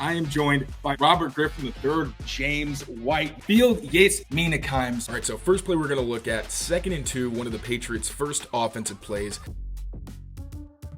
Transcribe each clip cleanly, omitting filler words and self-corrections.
I am joined by Robert Griffin III, James White, Field Yates Meanakeims. All right, so first play we're going to look at, 2nd and 2, one of the Patriots' first offensive plays.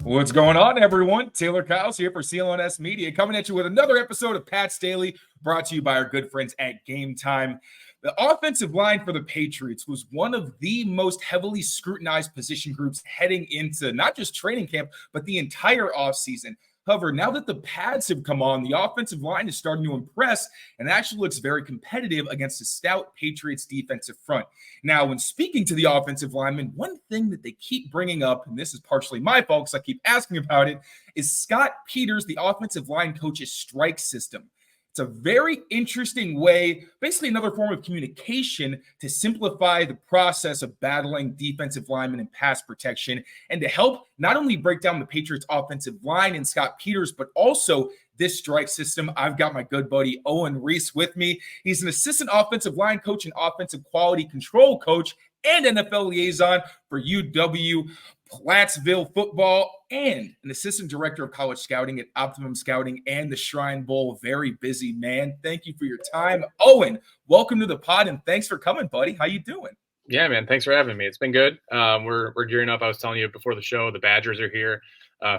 What's going on, everyone? Tayler Kyles here for CLNS Media, coming at you with another episode of Pat's Daily, brought to you by our good friends at Game Time. The offensive line for the Patriots was one of the most heavily scrutinized position groups heading into not just training camp, but the entire offseason. However, now that the pads have come on, the offensive line is starting to impress and actually looks very competitive against a stout Patriots defensive front. Now, when speaking to the offensive linemen, one thing that they keep bringing up, and this is partially my fault because I keep asking about it, is Scott Peters, the offensive line coach's strike system. It's a very interesting way, basically another form of communication to simplify the process of battling defensive linemen and pass protection, and to help not only break down the Patriots offensive line and Scott Peters, but also this strike system. I've got my good buddy Owen Riese with me. He's an assistant offensive line coach and offensive quality control coach and NFL liaison for UW-Platteville football, and an assistant director of college scouting at Optimum Scouting and the Shrine Bowl. Very busy man. Thank you for your time. Owen, welcome to the pod, and thanks for coming, buddy. How you doing? Yeah, man. Thanks for having me. It's been good. We're gearing up. I was telling you before the show, the Badgers are here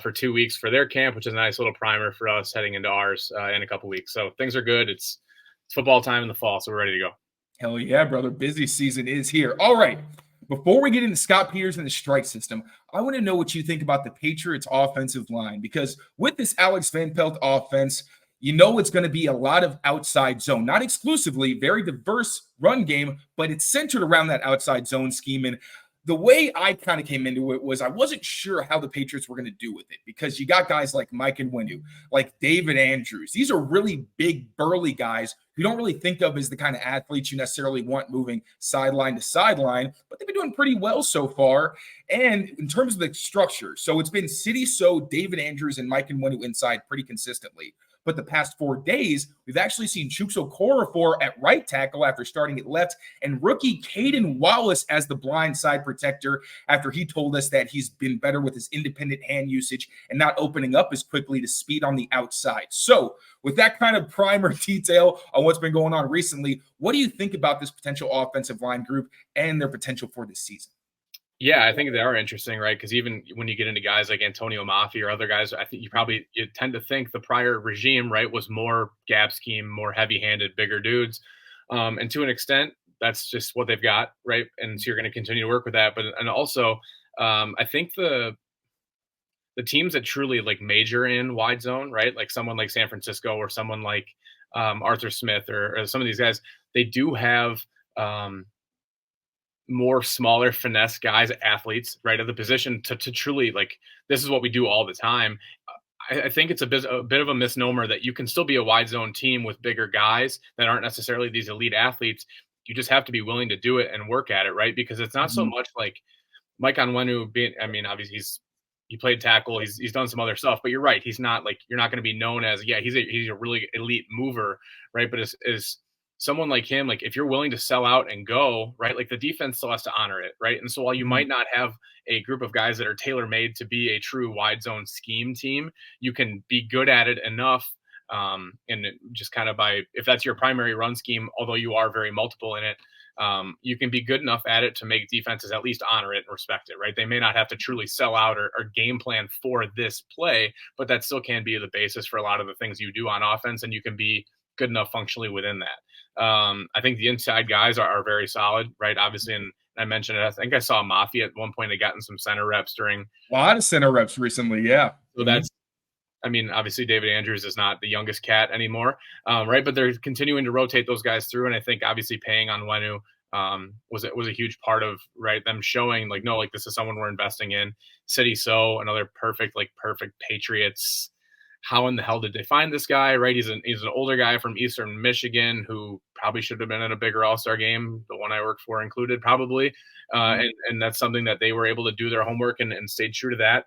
for 2 weeks for their camp, which is a nice little primer for us heading into ours in a couple weeks. So things are good. It's football time in the fall, so we're ready to go. Hell yeah, brother. Busy season is here. All right. Before we get into Scott Peters and the strike system, I want to know what you think about the Patriots offensive line, because with this Alex Van Pelt offense, you know it's going to be a lot of outside zone, not exclusively, very diverse run game, but it's centered around that outside zone scheme. And the way I kind of came into it was I wasn't sure how the Patriots were going to do with it, because you got guys like Mike Nwenu, like David Andrews. These are really big, burly guys who don't really think of as the kind of athletes you necessarily want moving sideline to sideline, but they've been doing pretty well so far. And in terms of the structure, so it's been City So, David Andrews, and Mike Nwenu inside pretty consistently. But the past 4 days, we've actually seen Chuks Okorafor at right tackle after starting at left, and rookie Caden Wallace as the blind side protector after he told us that he's been better with his independent hand usage and not opening up as quickly to speed on the outside. So with that kind of primer detail on what's been going on recently, what do you think about this potential offensive line group and their potential for this season? Yeah, I think they are interesting, right? Because even when you get into guys like Antonio Mafi or other guys, I think you tend to think the prior regime, right, was more gap scheme, more heavy-handed, bigger dudes. And to an extent, that's just what they've got, right? And so you're going to continue to work with that. And also, I think the teams that truly like major in wide zone, right, like someone like San Francisco or someone like Arthur Smith or some of these guys, they do have more smaller finesse guys, athletes, right, of the position to truly like, this is what we do all the time. I think it's a bit of a misnomer that you can still be a wide zone team with bigger guys that aren't necessarily these elite athletes. You just have to be willing to do it and work at it, right? Because it's not so much like Mike Nwenu being, I mean, obviously he played tackle, he's done some other stuff, but you're right, he's not like, you're not going to be known as, yeah, he's a really elite mover, right? But is someone like him, like if you're willing to sell out and go, right, like the defense still has to honor it, right? And so while you might not have a group of guys that are tailor-made to be a true wide zone scheme team, you can be good at it enough, and just kind of by, if that's your primary run scheme, although you are very multiple in it, you can be good enough at it to make defenses at least honor it and respect it, right? They may not have to truly sell out or game plan for this play, but that still can be the basis for a lot of the things you do on offense, and you can be good enough functionally within that. I think the inside guys are very solid, right? Obviously, and I mentioned it, I think I saw Mafi at one point, they gotten some center reps during. A lot of center reps recently, yeah. So that's, I mean, obviously David Andrews is not the youngest cat anymore, right? But they're continuing to rotate those guys through, and I think obviously paying on Nwenu was a huge part of, right, them showing like, no, like this is someone we're investing in. City So, another perfect Patriots. How in the hell did they find this guy, right? He's an older guy from Eastern Michigan who probably should have been in a bigger All-Star game, the one I worked for included probably. And that's something that they were able to do their homework and stayed true to that.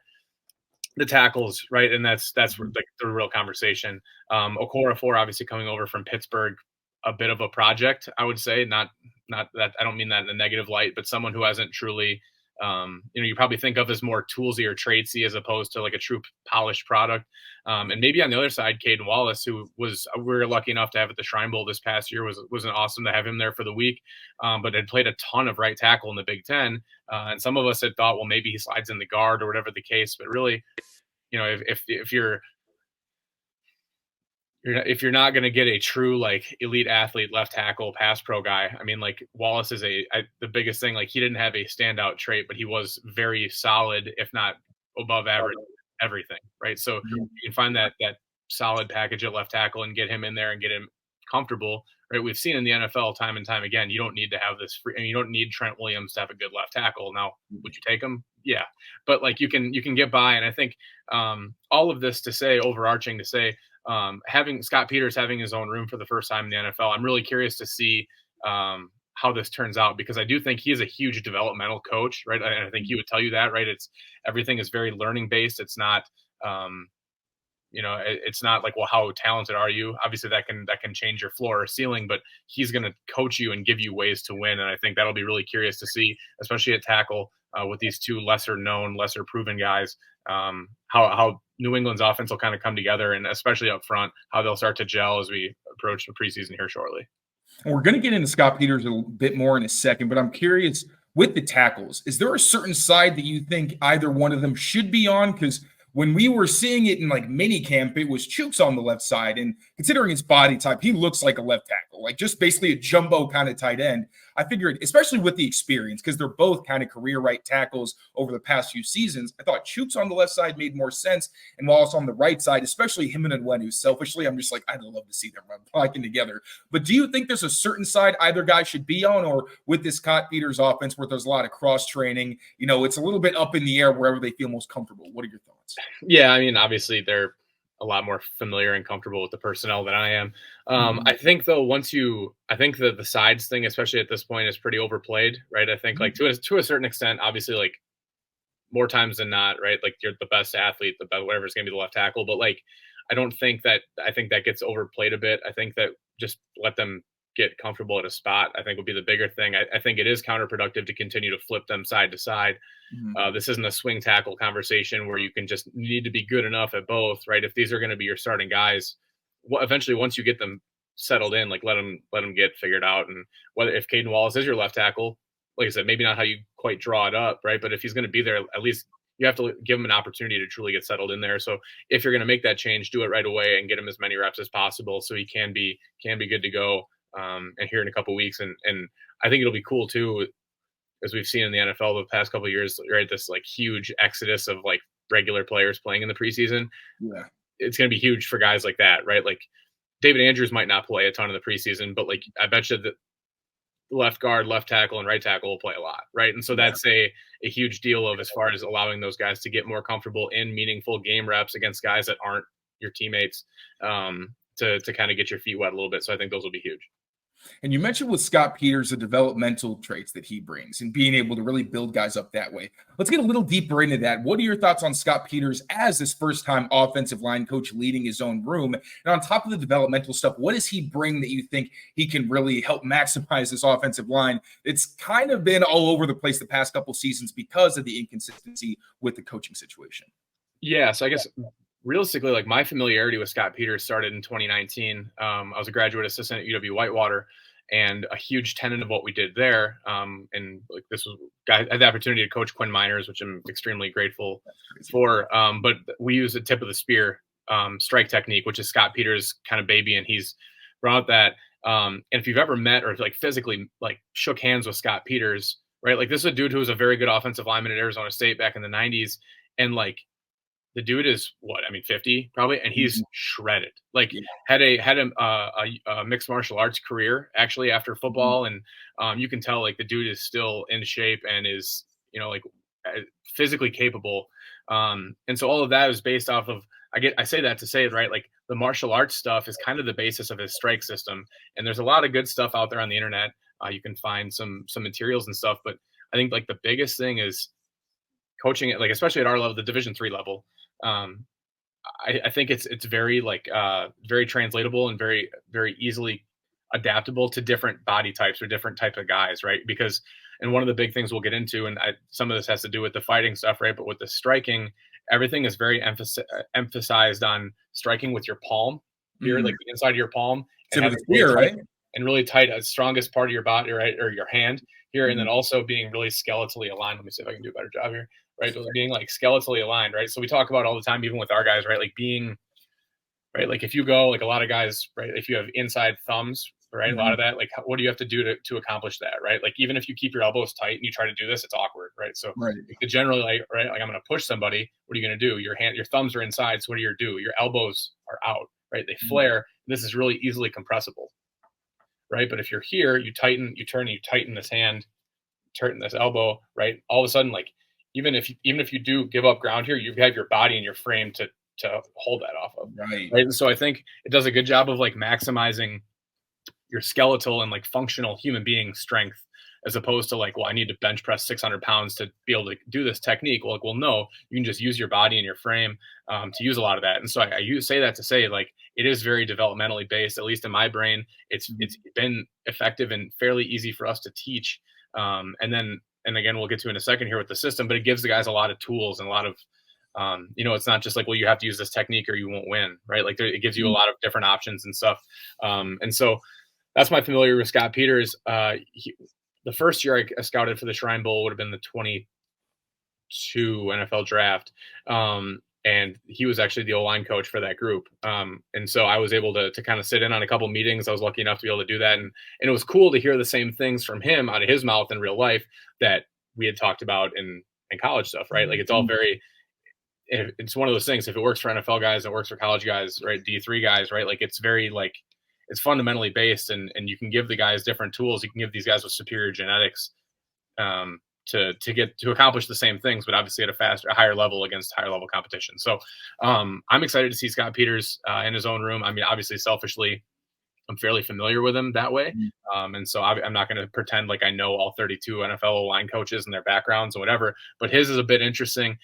The tackles, right? And that's like the real conversation. Okorafor obviously coming over from Pittsburgh, a bit of a project, I would say. Not that, I don't mean that in a negative light, but someone who hasn't truly you probably think of as more toolsy or tradesy as opposed to like a true polished product. And maybe on the other side, Caden Wallace, who we were lucky enough to have at the Shrine Bowl this past year, was an awesome to have him there for the week, but had played a ton of right tackle in the Big Ten. And some of us had thought, well, maybe he slides in the guard or whatever the case. But really, if you're not going to get a true like elite athlete left tackle pass pro guy, I mean, like Wallace is the biggest thing. Like he didn't have a standout trait, but he was very solid, if not above average, everything. Right. So you can find that solid package at left tackle and get him in there and get him comfortable. Right. We've seen in the NFL time and time again, you don't need to have this you don't need Trent Williams to have a good left tackle. Now, would you take him? Yeah. But like you can get by. And I think all of this to say, overarching to say, having Scott Peters having his own room for the first time in the NFL, I'm really curious to see how this turns out, because I do think he is a huge developmental coach, right? And I think he would tell you that, right? Everything is very learning based. It's not, it's not like, well, how talented are you? Obviously that can change your floor or ceiling, but he's going to coach you and give you ways to win. And I think that'll be really curious to see, especially at tackle with these two lesser known, lesser proven guys, how New England's offense will kind of come together, and especially up front, how they'll start to gel as we approach the preseason here shortly. And we're going to get into Scott Peters a bit more in a second, but I'm curious with the tackles, is there a certain side that you think either one of them should be on? Because when we were seeing it in like mini camp, it was Chooks on the left side. And considering his body type, he looks like a left tackle, like just basically a jumbo kind of tight end. I figured, especially with the experience, because they're both kind of career right tackles over the past few seasons, I thought Chooks on the left side made more sense. And Wallace on the right side, especially him and Nwenu, selfishly, I'm just like, I'd love to see them run blocking together. But do you think there's a certain side either guy should be on, or with this Scott Peters offense where there's a lot of cross training, it's a little bit up in the air wherever they feel most comfortable? What are your thoughts? Yeah, I mean, obviously they're a lot more familiar and comfortable with the personnel than I am. I think though, I think that the sides thing, especially at this point, is pretty overplayed, right? I think like to a certain extent, obviously, like more times than not, right? Like you're the best athlete, the best, whatever is going to be the left tackle. But like, I think that gets overplayed a bit. I think that just let them get comfortable at a spot, I think would be the bigger thing. I think it is counterproductive to continue to flip them side to side. This isn't a swing tackle conversation where you can just need to be good enough at both, right? If these are going to be your starting guys, eventually once you get them settled in, like let them get figured out. And whether if Caden Wallace is your left tackle, like I said, maybe not how you quite draw it up, right? But if he's going to be there, at least you have to give him an opportunity to truly get settled in there. So if you're going to make that change, do it right away and get him as many reps as possible so he can be good to go. And here in a couple of weeks, and I think it'll be cool too, as we've seen in the NFL the past couple of years, right? This like huge exodus of like regular players playing in the preseason. Yeah, it's going to be huge for guys like that, right? Like David Andrews might not play a ton in the preseason, but like I bet you that left guard, left tackle, and right tackle will play a lot, right? And so that's a huge deal of as far as allowing those guys to get more comfortable in meaningful game reps against guys that aren't your teammates, to kind of get your feet wet a little bit. So I think those will be huge. And you mentioned with Scott Peters the developmental traits that he brings and being able to really build guys up that way. Let's get a little deeper into that. What are your thoughts on Scott Peters as this first-time offensive line coach leading his own room? And on top of the developmental stuff, what does he bring that you think he can really help maximize this offensive line? It's kind of been all over the place the past couple seasons because of the inconsistency with the coaching situation. Yeah, so I guess realistically, like my familiarity with Scott Peters started in 2019. I was a graduate assistant at UW-Whitewater, and a huge tenet of what we did there. And like I had the opportunity to coach Quinn Miners, which I'm extremely grateful for. But we use a tip of the spear strike technique, which is Scott Peters' kind of baby, and he's brought that. And if you've ever met or like physically like shook hands with Scott Peters, right? Like this is a dude who was a very good offensive lineman at Arizona State back in the 90s, and like the dude is 50 probably, and he's shredded. Like had a mixed martial arts career actually after football, and you can tell like the dude is still in shape and is like physically capable. And so all of that is based off of I say that to say it right, like the martial arts stuff is kind of the basis of his strike system. And there's a lot of good stuff out there on the internet. You can find some materials and stuff, but I think like the biggest thing is coaching it, like especially at our level, the Division III level. I think it's very very translatable and very, very easily adaptable to different body types or different types of guys, right? Because And one of the big things we'll get into, and some of this has to do with the fighting stuff, right? But with the striking, everything is very emphasized on striking with your palm here, like the inside of your palm, and Tip of the spear, right? And really tight, strongest part of your body, right, or your hand here, and then also being really skeletally aligned. Let me see if I can do a better job here, right? So being like skeletally aligned, right? So we talk about all the time, even with our guys, right? Like being, right, like if you go, like a lot of guys, right, if you have inside thumbs, right, a lot of that, like what do you have to do to accomplish that, right? Like even if you keep your elbows tight and you try to do this, it's awkward, right? So generally, like, right, like I'm going to push somebody, what are you going to do? Your thumbs are inside, so what do you do? Your elbows are out, right? They flare. This is really easily compressible. Right. But if you're here, you tighten, you turn, you tighten this hand, tighten this elbow, right? All of a sudden, like even if you do give up ground here, you have your body and your frame to hold that off of. Right. And so I think it does a good job of like maximizing your skeletal and like functional human being strength, as opposed to like, well, I need to bench press 600 pounds to be able to do this technique. Well, no, you can just use your body and your frame to use a lot of that. And so I say that to say, like, it is very developmentally based, at least in my brain. It's been effective and fairly easy for us to teach. And again, we'll get to in a second here with the system, but it gives the guys a lot of tools and a lot of, it's not just like, well, you have to use this technique or you won't win, right? Like it gives you a lot of different options and stuff. And so that's my familiar with Scott Peters. The first year I scouted for the Shrine Bowl would have been the 22 NFL draft. And he was actually the O-line coach for that group. And so I was able to kind of sit in on a couple meetings. I was lucky enough to be able to do that. And it was cool to hear the same things from him out of his mouth in real life that we had talked about in college stuff, right? Like it's all it's one of those things. If it works for NFL guys, it works for college guys, right? D3 guys, right? Like it's very like, it's fundamentally based, and you can give the guys different tools. You can give these guys with superior genetics to accomplish the same things, but obviously at a higher level against higher level competition. So I'm excited to see Scott Peters in his own room. I mean, obviously, selfishly, I'm fairly familiar with him that way. And so I'm not going to pretend like I know all 32 NFL line coaches and their backgrounds and whatever, but his is a bit interesting.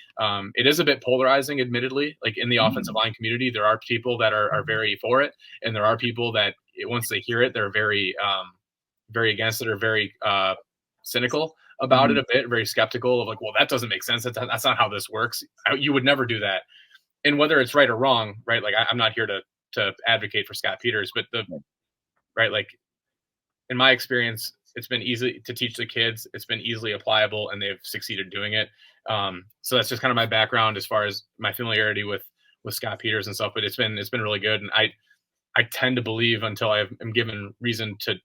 It is a bit polarizing, admittedly, like in the offensive line community. There are people that are very for it. And there are people that once they hear it, they're very, very against it or very cynical about it a bit, very skeptical of like, well, that doesn't make sense. That's not how this works. You would never do that. And whether it's right or wrong, right? Like I'm not here to advocate for Scott Peters, but right, like in my experience, it's been easy to teach the kids. It's been easily applicable, and they've succeeded doing it. So that's just kind of my background as far as my familiarity with Scott Peters and stuff. But it's been really good, and I tend to believe until I am given reason to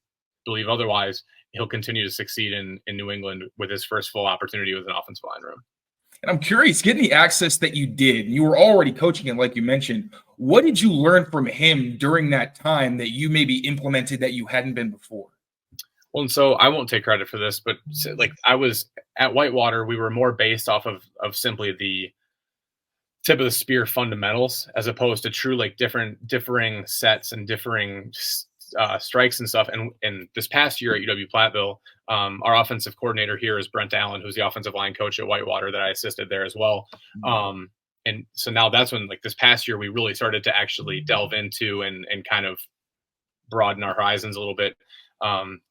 believe otherwise, he'll continue to succeed in New England with his first full opportunity with an offensive line room. And I'm curious, getting the access that you did, you were already coaching it, like you mentioned. What did you learn from him during that time that you maybe implemented that you hadn't been before? Well, and so I won't take credit for this, but like I was at Whitewater, we were more based off of simply the tip of the spear fundamentals, as opposed to true like differing sets and differing strikes and stuff. And this past year at UW-Platteville, our offensive coordinator here is Brent Allen, who's the offensive line coach at Whitewater that I assisted there as well. And so now that's when, like this past year, we really started to actually delve into and kind of broaden our horizons a little bit,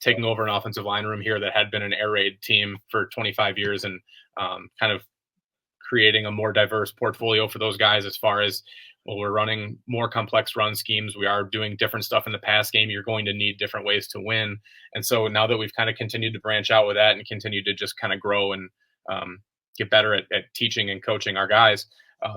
taking over an offensive line room here that had been an air raid team for 25 years and kind of creating a more diverse portfolio for those guys as far as, well, we're running more complex run schemes. We are doing different stuff in the pass game. You're going to need different ways to win. And so now that we've kind of continued to branch out with that and continue to just kind of grow and get better at teaching and coaching our guys,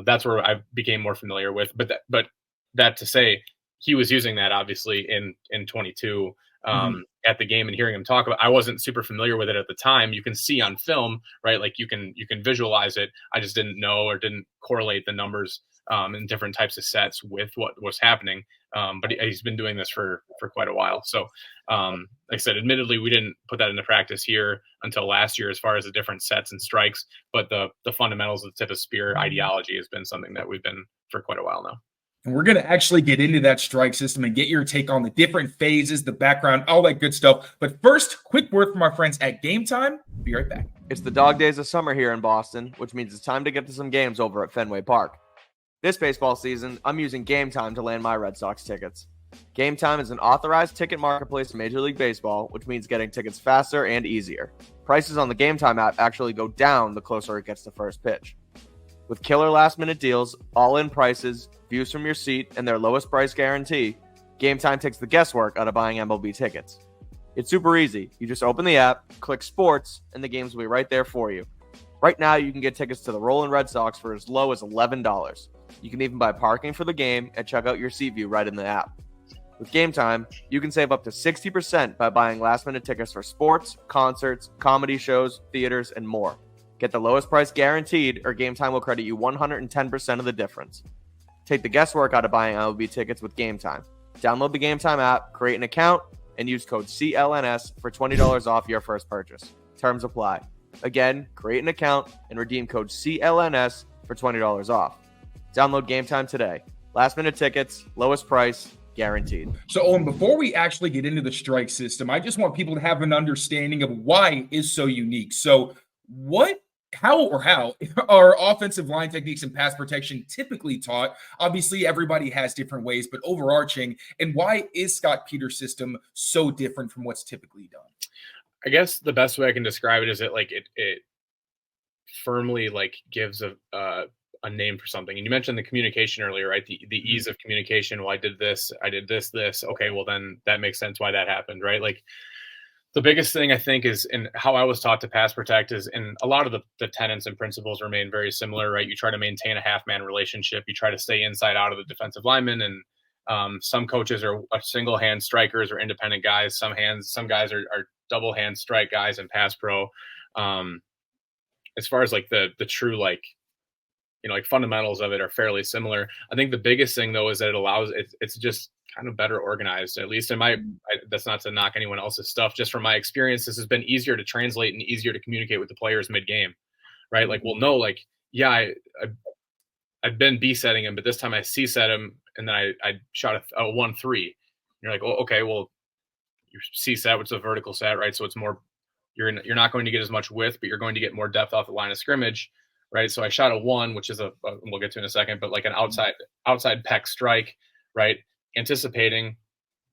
that's where I became more familiar with. But that to say, he was using that obviously in 22 at the game and hearing him talk about. I wasn't super familiar with it at the time. You can see on film, right? Like you can visualize it. I just didn't know or didn't correlate the numbers in different types of sets with what was happening. But he's been doing this for quite a while. So like I said, admittedly, we didn't put that into practice here until last year as far as the different sets and strikes, but the fundamentals of the tip of spear ideology has been something that we've been for quite a while now. And we're going to actually get into that strike system and get your take on the different phases, the background, all that good stuff. But first, quick word from our friends at Game Time. Be right back. It's the dog days of summer here in Boston, which means it's time to get to some games over at Fenway Park. This baseball season, I'm using Game Time to land my Red Sox tickets. Game Time is an authorized ticket marketplace in Major League Baseball, which means getting tickets faster and easier. Prices on the Game Time app actually go down the closer it gets to first pitch. With killer last-minute deals, all-in prices, views from your seat, and their lowest price guarantee, Game Time takes the guesswork out of buying MLB tickets. It's super easy. You just open the app, click Sports, and the games will be right there for you. Right now, you can get tickets to the Rollin' Red Sox for as low as $11. You can even buy parking for the game and check out your seat view right in the app. With Game Time, you can save up to 60% by buying last-minute tickets for sports, concerts, comedy shows, theaters, and more. Get the lowest price guaranteed, or Game Time will credit you 110% of the difference. Take the guesswork out of buying MLB tickets with Game Time. Download the Game Time app, create an account, and use code CLNS for $20 off your first purchase. Terms apply. Again, create an account and redeem code CLNS for $20 off. Download Game Time today. Last-minute tickets, lowest price, guaranteed. So, Owen, before we actually get into the strike system, I just want people to have an understanding of why it is so unique. So, how are offensive line techniques and pass protection typically taught? Obviously, everybody has different ways, but overarching, and why is Scott Peters' system so different from what's typically done? I guess the best way I can describe it is that it firmly gives a name for something. And you mentioned the communication earlier, right? The ease of communication. Well, I did this. Okay, well then that makes sense why that happened, right? The biggest thing I think is, and how I was taught to pass protect is, and a lot of the tenets and principles remain very similar, right? You try to maintain a half-man relationship. You try to stay inside out of the defensive lineman. And some coaches are single hand strikers or independent guys. Some guys are double hand strike guys in pass pro. As far as the true fundamentals of it are fairly similar. I think the biggest thing though is that it allows it's just kind of better organized, at least in that's not to knock anyone else's stuff. Just from my experience, this has been easier to translate and easier to communicate with the players mid game, right? I've been B setting him, but this time I C set him and then I shot a 1-3. You're like, oh, okay, well, your C set, which is a vertical set, right? So it's more, you're not going to get as much width, but you're going to get more depth off the line of scrimmage, right? So I shot a 1, which is we'll get to in a second, but an outside pec strike, right? Anticipating,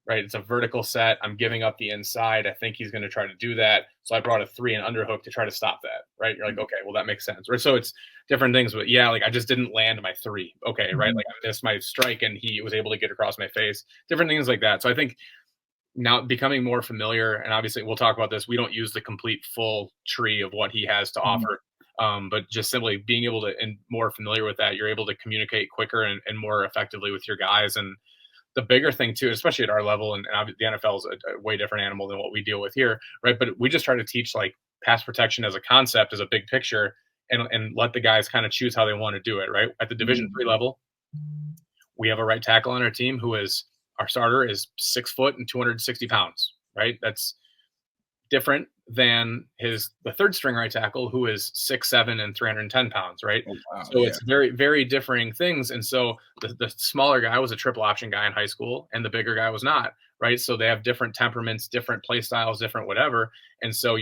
right? It's a vertical set. I'm giving up the inside. I think he's going to try to do that. So I brought a 3 and underhook to try to stop that, right? You're like, okay, well, that makes sense, right? So it's different things, but yeah, I just didn't land my 3. Okay, right? I missed my strike and he was able to get across my face. Different things like that. So I think now becoming more familiar, and obviously we'll talk about this, we don't use the complete full tree of what he has to offer. But just simply being able to, and more familiar with that, you're able to communicate quicker and more effectively with your guys. And the bigger thing too, especially at our level, and the NFL is a way different animal than what we deal with here, right? But we just try to teach pass protection as a concept, as a big picture, and let the guys kind of choose how they want to do it, right? At the Division III level, we have a right tackle on our team who is, our starter is 6 foot and 260 pounds, right? That's different than the third string right tackle who is 6'7" and 310 pounds, right? Oh, wow. So it's very, very differing things. And so the smaller guy was a triple option guy in high school and the bigger guy was not, right? So they have different temperaments, different play styles, different whatever. And so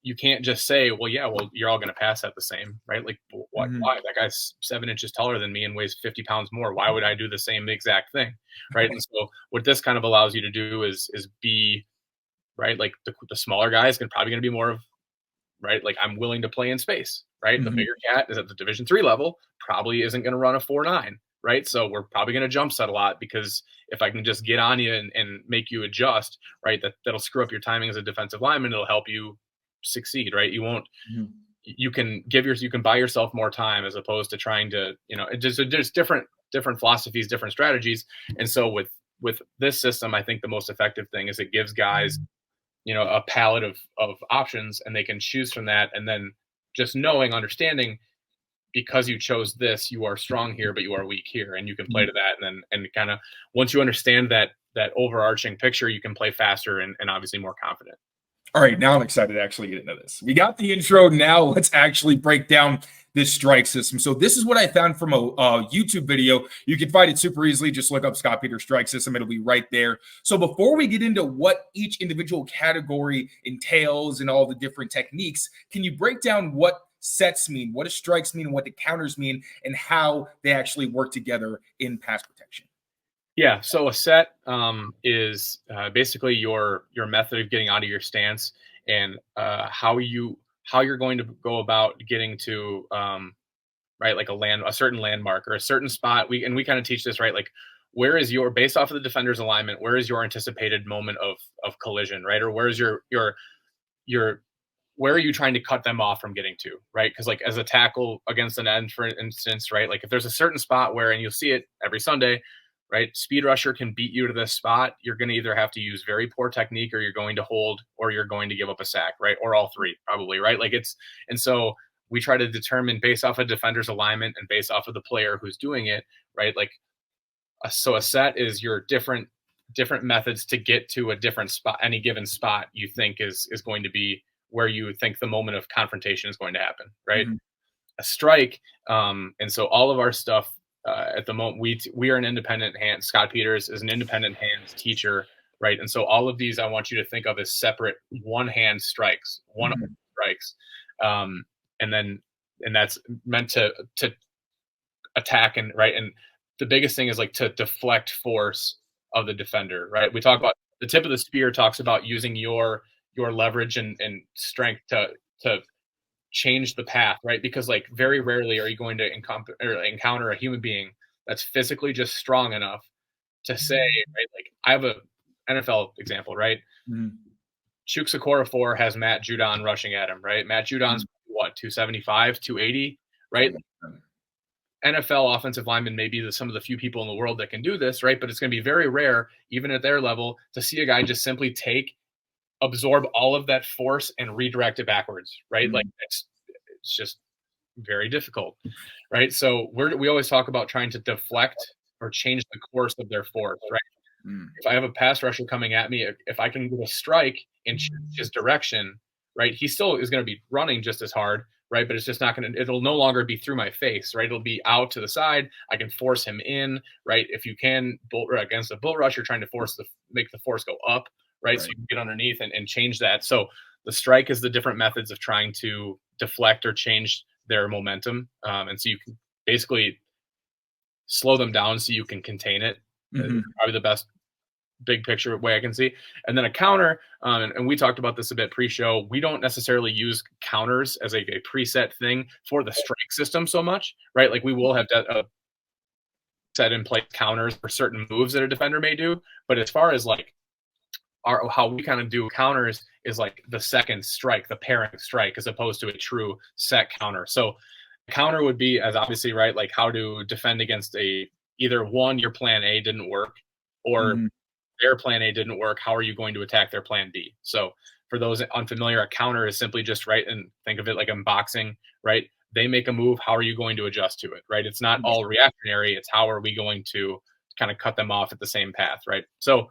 you can't just say, well, you're all going to pass at the same, right? Why? That guy's 7 inches taller than me and weighs 50 pounds more. Why would I do the same exact thing, right? And so what this kind of allows you to do is be, right, the smaller guys can probably going to be more of, right, I'm willing to play in space, right? The bigger cat is at the Division III level, probably isn't going to run a 4.9, right? So we're probably going to jump set a lot, because if I can just get on you and make you adjust, right, that'll screw up your timing as a defensive lineman. It'll help you succeed, right? You won't, you can buy yourself more time as opposed to trying to, there's different philosophies, different strategies. And so with this system, I think the most effective thing is it gives guys, a palette of options, and they can choose from that. And then just understanding, because you chose this, you are strong here, but you are weak here, and you can play to that. And kind of, once you understand that overarching picture, you can play faster and obviously more confident. All right, now I'm excited to actually get into this. We got the intro. Now let's actually break down this strike system. So this is what I found from a YouTube video. You can find it super easily. Just look up Scott Peters strike system. It'll be right there. So before we get into what each individual category entails and all the different techniques, can you break down what sets mean, what do strikes mean, and what the counters mean, and how they actually work together in pass protection? Yeah, so a set is basically your method of getting out of your stance and how you're going to go about getting to right, like a certain landmark or a certain spot. We kind of teach this, right, like where is your, based off of the defender's alignment, where is your anticipated moment of collision, right, or where is your where are you trying to cut them off from getting to, right? Because like as a tackle against an end, for instance, right, like if there's a certain spot where, and you'll see it every Sunday, right, speed rusher can beat you to this spot, you're going to either have to use very poor technique, or you're going to hold, or you're going to give up a sack, right, or all three probably, right, like it's, and so we try to determine based off a defender's alignment and based off of the player who's doing it, right, like so a set is your different methods to get to a different spot, any given spot you think is going to be where you think the moment of confrontation is going to happen, right? Mm-hmm. A strike, and so all of our stuff at the moment, we are an independent hand. Scott Peters is an independent hands teacher, right? And so all of these I want you to think of as separate one hand strikes, one Mm-hmm. strikes, and that's meant to attack and right. And the biggest thing is like to deflect force of the defender, right? We talk about the tip of the spear talks about using your leverage and strength to change the path, right? Because like very rarely are you going to encounter a human being that's physically just strong enough to say, right? Like I have a NFL example, right? Mm-hmm. Chukwuekorafo has Matt Judon rushing at him, right? Matt Judon's what, 275, 280, right? NFL offensive linemen may be some of the few people in the world that can do this, right? But it's going to be very rare, even at their level, to see a guy just simply absorb all of that force and redirect it backwards, right? Mm-hmm. Like it's just very difficult, right? So we always talk about trying to deflect or change the course of their force, right? Mm. If I have a pass rusher coming at me, if I can get a strike and change his direction, right, he still is going to be running just as hard, right? But it's just not going to, it'll no longer be through my face, right? It'll be out to the side. I can force him in, right? If you can, against a bull rush, you're trying to make the force go up, right? So you can get underneath and change that. So the strike is the different methods of trying to deflect or change their momentum. And so you can basically slow them down so you can contain it. Mm-hmm. Probably the best big picture way I can see. And then a counter, and we talked about this a bit pre-show, we don't necessarily use counters as a preset thing for the strike system so much, right? Like we will have set in place counters for certain moves that a defender may do. But as far as like how we kind of do counters is like the second strike, the pairing strike, as opposed to a true set counter. So counter would be, as obviously, right, like how to defend against either one, your plan A didn't work, or their plan A didn't work. How are you going to attack their plan B? So for those unfamiliar, a counter is simply just, right, and think of it like in boxing, right? They make a move. How are you going to adjust to it, right? It's not all reactionary. It's how are we going to kind of cut them off at the same path, right? So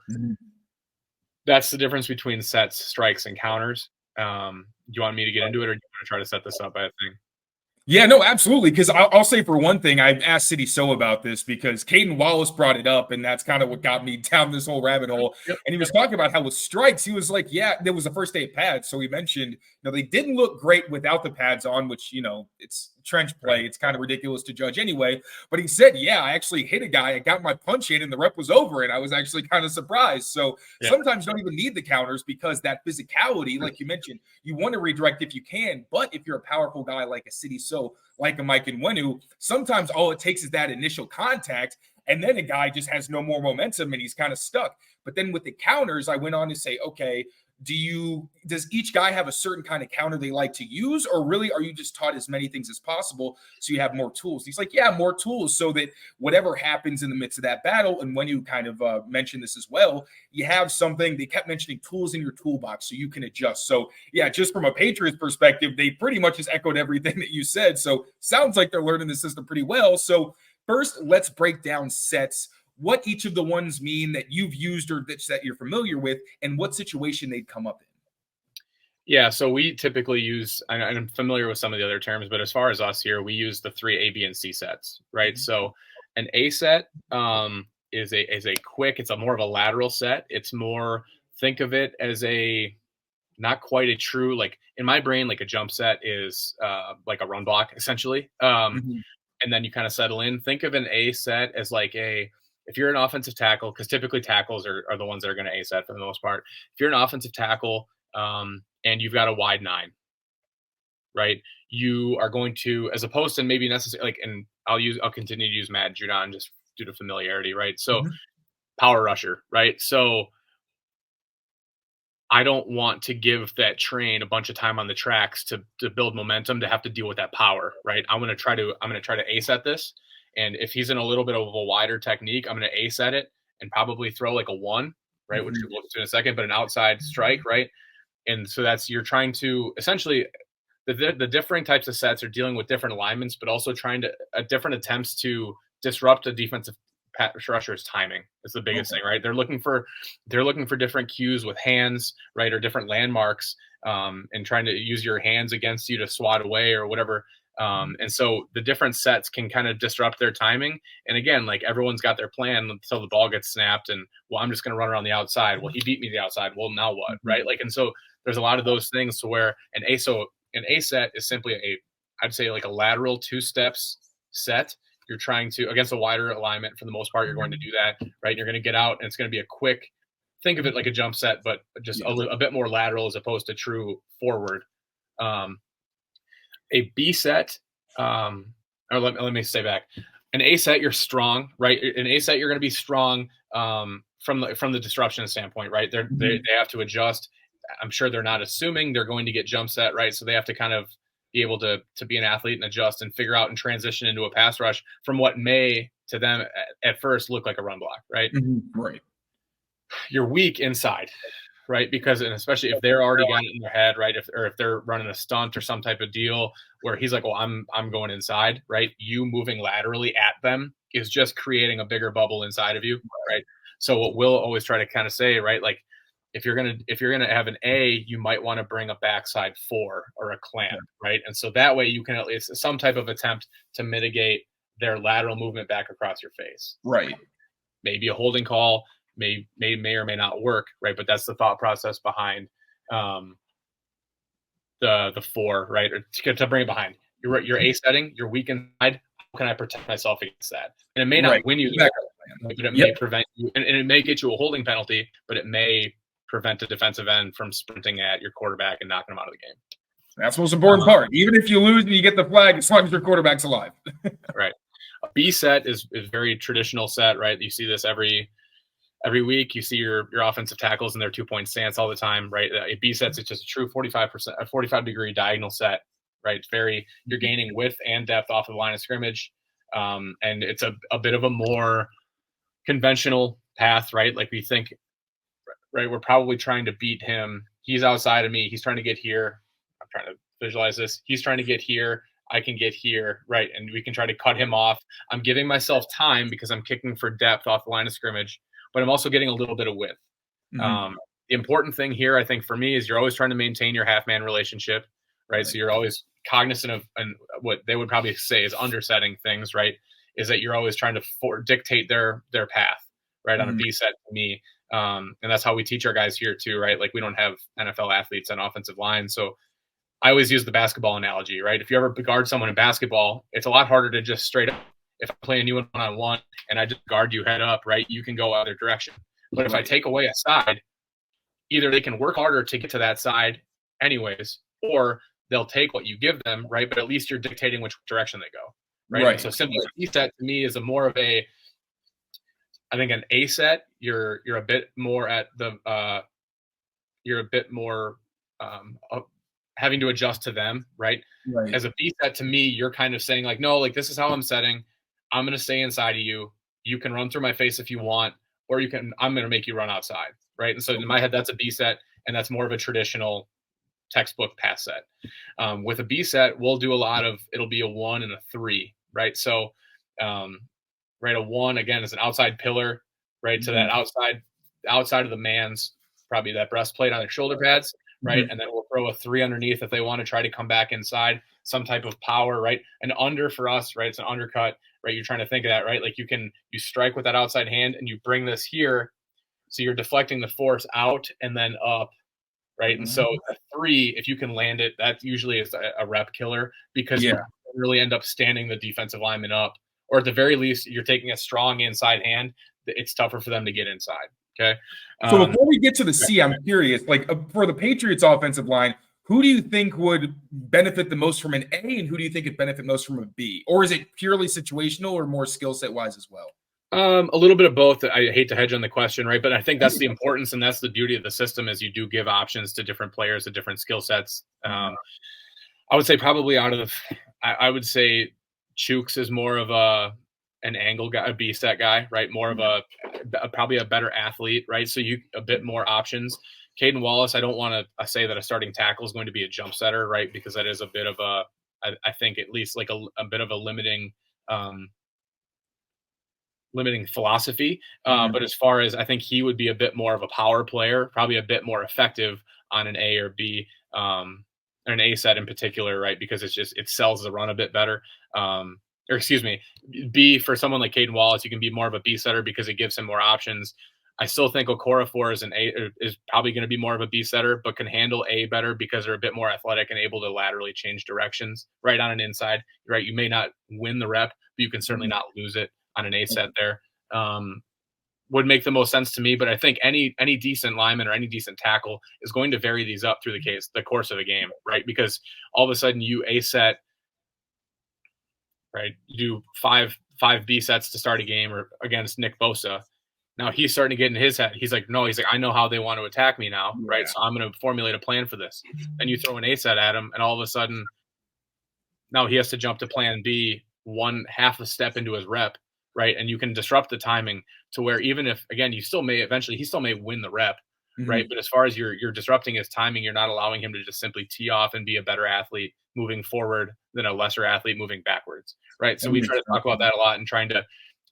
that's the difference between sets, strikes, and counters. Do you want me to get into it, or do you want to try to set this up, I think? Yeah, no, absolutely. Because I'll say for one thing, I asked City So about this because Caden Wallace brought it up, and that's kind of what got me down this whole rabbit hole. Yep. And he was talking about how with strikes, he was like, yeah, there was the first day of pads. So he mentioned, they didn't look great without the pads on, which, it's trench play. It's kind of ridiculous to judge anyway. But he said, yeah, I actually hit a guy. I got my punch in, and the rep was over, and I was actually kind of surprised. So sometimes you don't even need the counters because that physicality, like you mentioned, you want to redirect if you can. But if you're a powerful guy like a City So, like a Mike Nwenu, sometimes all it takes is that initial contact, and then a guy just has no more momentum and he's kind of stuck. But then with the counters, I went on to say, okay, does each guy have a certain kind of counter they like to use, or really are you just taught as many things as possible so you have more tools? He's like, yeah, more tools so that whatever happens in the midst of that battle, and when you kind of mentioned this as well, you have something. They kept mentioning tools in your toolbox so you can adjust. So yeah, just from a Patriots perspective, they pretty much just echoed everything that you said. So sounds like they're learning the system pretty well. So first, let's break down sets, what each of the ones mean that you've used or that you're familiar with, and what situation they'd come up in. Yeah, so we typically use, and I'm familiar with some of the other terms, but as far as us here, we use the 3 A, B, and C sets, right? So an A set is a quick, it's a more of a lateral set. It's more, think of it as not quite a true, like in my brain, like a jump set is like a run block essentially. And then you kind of settle in. Think of an A set as like if you're an offensive tackle, because typically tackles are the ones that are going to ace that for the most part. If you're an offensive tackle and you've got a wide 9, right, you are going to, as opposed to maybe necessarily, like, and I'll continue to use Matt Judon just due to familiarity, right? So power rusher, right? So I don't want to give that train a bunch of time on the tracks to build momentum to have to deal with that power, right? I'm going to try to ace at this. And if he's in a little bit of a wider technique, I'm going to ace at it and probably throw like a 1, right? Which we'll get to in a second, but an outside strike, right? And so you're trying to essentially, the differing types of sets are dealing with different alignments, but also trying to different attempts to disrupt a defensive pass rusher's timing is the biggest thing, right? They're looking for different cues with hands, right, or different landmarks, and trying to use your hands against you to swat away or whatever. And so the different sets can kind of disrupt their timing. And again, like, everyone's got their plan until the ball gets snapped, and, well, I'm just going to run around the outside. Well, he beat me to the outside. Well, now what, right? Like, and so there's a lot of those things to where an A set is simply I'd say like a lateral 2 steps set. You're trying to, against a wider alignment for the most part, you're going to do that, right? And you're going to get out, and it's going to be a quick, think of it like a jump set, but just a bit more lateral as opposed to true forward. A B set, or let me stay back. An A set, you're strong, right? An A set, you're going to be strong from the disruption standpoint, right? They have to adjust. I'm sure they're not assuming they're going to get jump set, right? So they have to kind of be able to be an athlete and adjust and figure out and transition into a pass rush from what may to them at first look like a run block, right? Right. You're weak inside, right? Because, and especially if they're already got it in their head, right? If they're running a stunt or some type of deal where he's like, well, I'm going inside, right? You moving laterally at them is just creating a bigger bubble inside of you, right? So what we'll always try to kind of say, right, like, if you're gonna have an A, you might want to bring a backside 4 or a clamp, right? And so that way you can at least some type of attempt to mitigate their lateral movement back across your face. Right. Maybe a holding call may or may not work, right? But that's the thought process behind the 4, right? Or to bring it behind. You're A setting, you're weak inside. How can I protect myself against that? And it may not win you, but it may prevent you, and it may get you a holding penalty, but it may prevent a defensive end from sprinting at your quarterback and knocking him out of the game. That's the most important part. Even if you lose and you get the flag, as long as your quarterback's alive. Right. A B set is very traditional set, right? You see this every week. You see your offensive tackles in their 2-point stance all the time, right? A B set's just a true 45-degree diagonal set, right? It's you're gaining width and depth off of the line of scrimmage. And it's a bit of a more conventional path, right? Like, we think, right, we're probably trying to beat him. He's outside of me. He's trying to get here. I'm trying to visualize this. He's trying to get here. I can get here, right? And we can try to cut him off. I'm giving myself time because I'm kicking for depth off the line of scrimmage, but I'm also getting a little bit of width. The important thing here, I think, for me, is you're always trying to maintain your half-man relationship, right? So you're always cognizant of, and what they would probably say is undersetting things, right? Is that you're always trying to dictate their path, right? On a B set to me. And that's how we teach our guys here too, right? Like, we don't have NFL athletes on offensive line. So I always use the basketball analogy, right? If you ever guard someone in basketball, it's a lot harder to just straight up, if I'm playing you one-on-one and I just guard you head up, right? You can go either direction. But if I take away a side, either they can work harder to get to that side anyways, or they'll take what you give them, right? But at least you're dictating which direction they go, right? So simply B set to me is a more of a, I think an A set, you're a bit more at the having to adjust to them, right? As a B set to me, you're kind of saying like, no, like, this is how I'm setting. I'm going to stay inside of you. You can run through my face if you want, or I'm going to make you run outside, right? And so in my head, that's a B set, and that's more of a traditional textbook pass set. With a B set, we'll do it'll be a 1 and a 3, right? So, right, a 1 again is an outside pillar, right? So that outside of the man's, probably that breastplate on their shoulder pads, right? And then we'll throw a 3 underneath if they want to try to come back inside, some type of power, right? An under for us, right? It's an undercut, right? You're trying to think of that, right? Like, you strike with that outside hand and you bring this here. So you're deflecting the force out and then up, right? And so a 3, if you can land it, that usually is a rep killer, because you really end up standing the defensive lineman up, or at the very least, you're taking a strong inside hand it's tougher for them to get inside. Okay. So before we get to the C, I'm curious, like for the Patriots offensive line, who do you think would benefit the most from an A, and who do you think would benefit most from a B? Or is it purely situational or more skill set wise as well? A little bit of both. I hate to hedge on the question, right? But I think that's the importance, and that's the beauty of the system, is you do give options to different players at different skill sets. I would say probably I would say Chooks is more of an angle guy, a B set guy, right? More of probably a better athlete, right? So a bit more options. Caden Wallace, I don't want to say that a starting tackle is going to be a jump setter, right? Because that is a bit of I think at least like a bit of a limiting philosophy. But as far as, I think he would be a bit more of a power player, probably a bit more effective on an A or B, or an A set in particular, right? Because it sells the run a bit better. Or excuse me, B for someone like Caden Wallace, you can be more of a B setter because it gives him more options. I still think Okorafor is probably going to be more of a B setter, but can handle A better because they're a bit more athletic and able to laterally change directions right on an inside, right? You may not win the rep, but you can certainly not lose it on an A set there. Would make the most sense to me, but I think any decent lineman or any decent tackle is going to vary these up through the course of a game, right? Because all of a sudden you A set, right? You do five B sets to start a game or against Nick Bosa. Now he's starting to get in his head. He's like, I know how they want to attack me now, right? So I'm going to formulate a plan for this. Then you throw an A set at him, and all of a sudden now he has to jump to plan B half a step into his rep, right? And you can disrupt the timing to where even if, again, he still may win the rep, right? But as far as you're disrupting his timing, you're not allowing him to just simply tee off and be a better athlete moving forward than a lesser athlete moving backwards, right? So we try to talk about that a lot and trying to,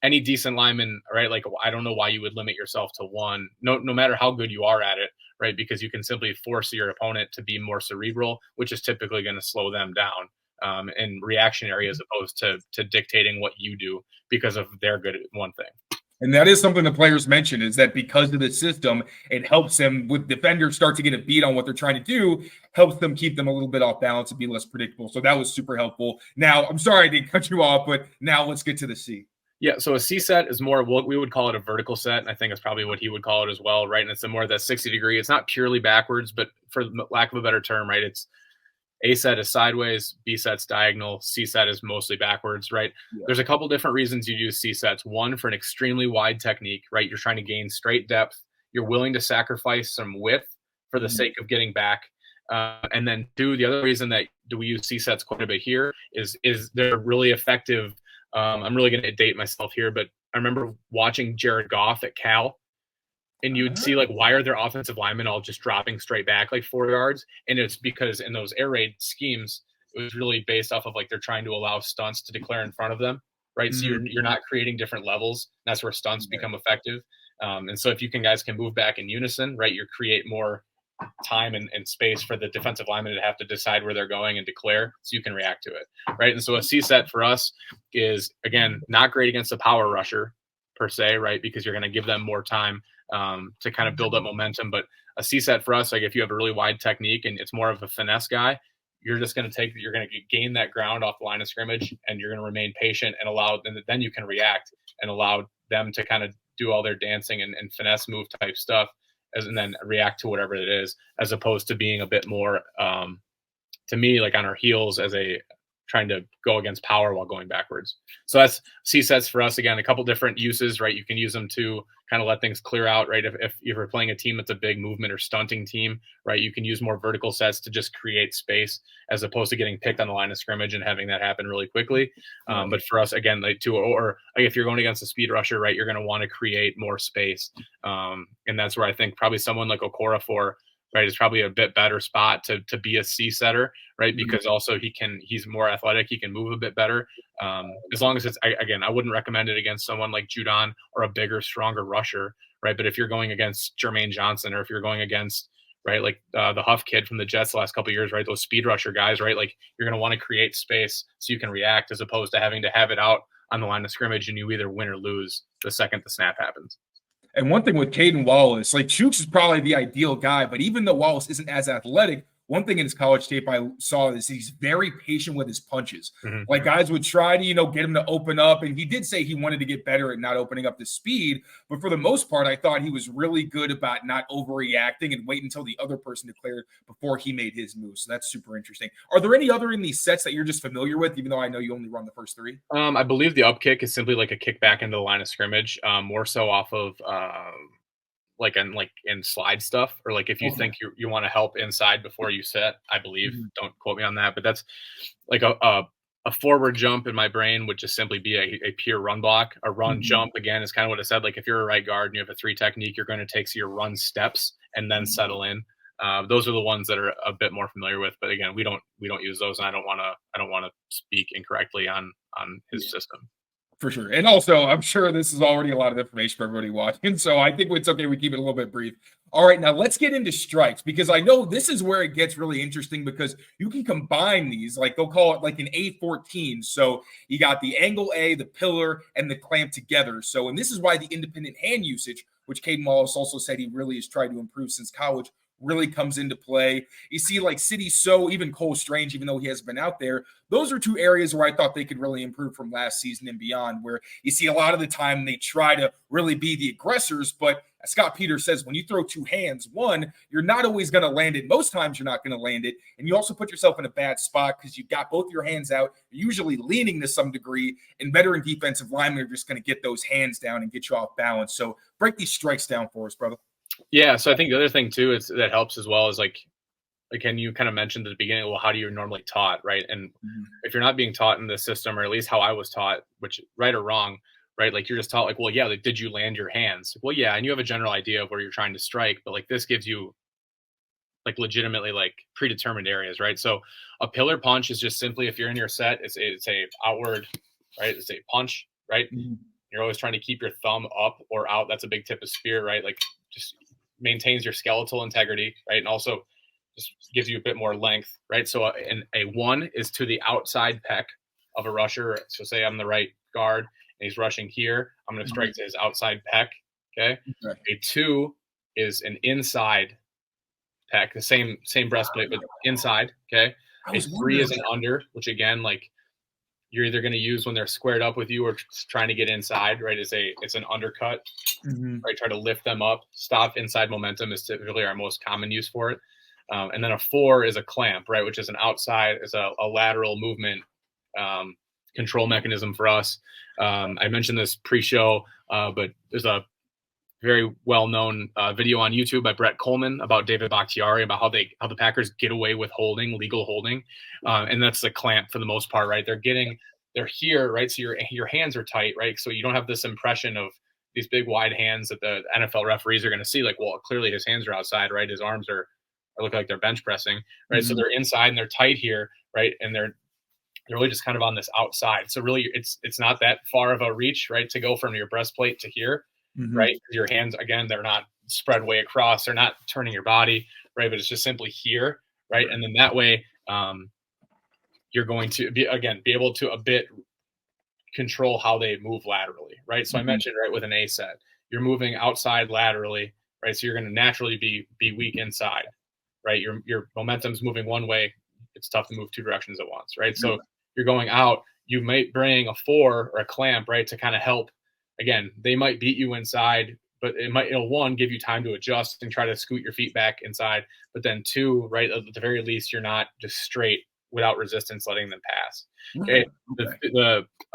any decent lineman, right? Like, I don't know why you would limit yourself to one, no matter how good you are at it, right? Because you can simply force your opponent to be more cerebral, which is typically going to slow them down and reactionary as opposed to dictating what you do because of they're good at one thing. And that is something the players mentioned, is that because of the system, it helps them with defenders start to get a beat on what they're trying to do, helps them keep them a little bit off balance and be less predictable. So that was super helpful. Now, I'm sorry I didn't cut you off, but now let's get to the C. Yeah, so a C set is more what we would call it a vertical set, and I think it's probably what he would call it as well, right? And it's a more that 60 degree. It's not purely backwards, but for lack of a better term, right? It's A set is sideways, B set's diagonal, C set is mostly backwards, right? Yeah. There's a couple different reasons you use C sets. One, for an extremely wide technique, right? You're trying to gain straight depth. You're willing to sacrifice some width for the sake of getting back. And then two, the other reason that we use C sets quite a bit here is they're really effective. I'm really going to date myself here, but I remember watching Jared Goff at Cal, and you'd see, like, why are their offensive linemen all just dropping straight back like 4 yards? And it's because in those air raid schemes, it was really based off of, like, they're trying to allow stunts to declare in front of them, right? So you're not creating different levels. That's where stunts become effective. And so if you guys can move back in unison, right, you create more time and space for the defensive lineman to have to decide where they're going and declare, so you can react to it, right? And so a C set for us is, again, not great against a power rusher per se, right? Because you're going to give them more time to kind of build up momentum. But a C set for us, like if you have a really wide technique and it's more of a finesse guy, you're going to gain that ground off the line of scrimmage, and you're going to remain patient and then you can react and allow them to kind of do all their dancing and finesse move type stuff, and then react to whatever it is, as opposed to being a bit more, to me, like on our heels as trying to go against power while going backwards. So that's C sets for us. Again, a couple different uses, right? You can use them to kind of let things clear out, right? If you're playing a team that's a big movement or stunting team, right? You can use more vertical sets to just create space as opposed to getting picked on the line of scrimmage and having that happen really quickly. But for us, again, or if you're going against a speed rusher, right, you're going to want to create more space. And that's where I think probably someone like Okorafor, right, is probably a bit better spot to be a C setter, right? Because also he's more athletic, he can move a bit better. As long as I wouldn't recommend it against someone like Judon or a bigger, stronger rusher, right? But if you're going against Jermaine Johnson, or if you're going against, right, like the Huff kid from the Jets the last couple of years, right, those speed rusher guys, right, like you're going to want to create space so you can react, as opposed to having to have it out on the line of scrimmage and you either win or lose the second the snap happens. And one thing with Caden Wallace, like Chooks is probably the ideal guy, but even though Wallace isn't as athletic, one thing in his college tape I saw is he's very patient with his punches. Mhm. Like guys would try to, get him to open up. And he did say he wanted to get better at not opening up the speed. But for the most part, I thought he was really good about not overreacting and wait until the other person declared before he made his move. So that's super interesting. Are there any other in these sets that you're just familiar with, even though I know you only run the first three? I believe the up kick is simply like a kick back into the line of scrimmage, more so off of like in slide stuff, or like if you think you want to help inside before you set, I believe. Don't quote me on that, but that's like a forward jump in my brain would just simply be a pure run block. A run jump, again, is kind of what I said. Like if you're a right guard and you have a 3 technique, you're going to take your run steps and then settle in. Those are the ones that are a bit more familiar with, but again, we don't use those, and I don't want to speak incorrectly on his system. For sure. And also, I'm sure this is already a lot of information for everybody watching, so I think it's okay we keep it a little bit brief. All right, now let's get into strikes, because I know this is where it gets really interesting, because you can combine these, like they'll call it like an A14. So you got the angle A, the pillar, and the clamp together. So, and this is why the independent hand usage, which Caden Wallace also said he really has tried to improve since college, really comes into play. You see like City So, even Cole Strange, even though he hasn't been out there, those are 2 areas where I thought they could really improve from last season and beyond, where you see a lot of the time they try to really be the aggressors. But as Scott Peters says, when you throw 2 hands, one, you're not always going to land it. Most times you're not going to land it. And you also put yourself in a bad spot because you've got both your hands out, you're usually leaning to some degree, and veteran defensive linemen are just going to get those hands down and get you off balance. So break these strikes down for us, brother. Yeah, so I think the other thing too is that helps as well is like can you kind of mentioned at the beginning, well, how do you normally taught, right? And if you're not being taught in the system, or at least how I was taught, which right or wrong, right? Like you're just taught like, well, yeah, like did you land your hands? Well, yeah, and you have a general idea of where you're trying to strike, but like this gives you like legitimately like predetermined areas, right? So a pillar punch is just simply, if you're in your set, it's a outward, right? It's a punch, right? You're always trying to keep your thumb up or out. That's a big tip of spear, right? Like just maintains your skeletal integrity, right? And also just gives you a bit more length, right? So a 1 is to the outside pec of a rusher. So say I'm the right guard and he's rushing here, I'm going to strike to his outside pec, okay? A 2 is an inside pec, the same breastplate, but inside, okay? A 3 is an under, which again, like you're either going to use when they're squared up with you or trying to get inside, right? It's an undercut, right? Try to lift them up. Stop inside momentum is typically our most common use for it. And then a 4 is a clamp, right? Which is an outside, is a lateral movement control mechanism for us. I mentioned this pre-show, but there's a very well-known video on YouTube by Brett Coleman about David Bakhtiari, about how the Packers get away with legal holding. And that's the clamp for the most part, right? They're here, right? So your hands are tight, right? So you don't have this impression of these big wide hands that the NFL referees are going to see, like, well, clearly his hands are outside, right? His arms are look like they're bench pressing, right? So they're inside and they're tight here, right? And they're really just kind of on this outside. So really it's not that far of a reach, right? To go from your breastplate to here, right? Your hands, again, they're not spread way across. They're not turning your body, right? But it's just simply here, right? And then that way you're going to be able to a bit control how they move laterally, right? So I mentioned, right, with an A set, you're moving outside laterally, right? So you're going to naturally be weak inside, right? Your momentum's moving one way. It's tough to move 2 directions at once, right? So you're going out, you might bring a 4 or a clamp, right, to kind of help. Again, they might beat you inside, but it'll 1, give you time to adjust and try to scoot your feet back inside. But then 2, right, at the very least, you're not just straight without resistance letting them pass. Okay.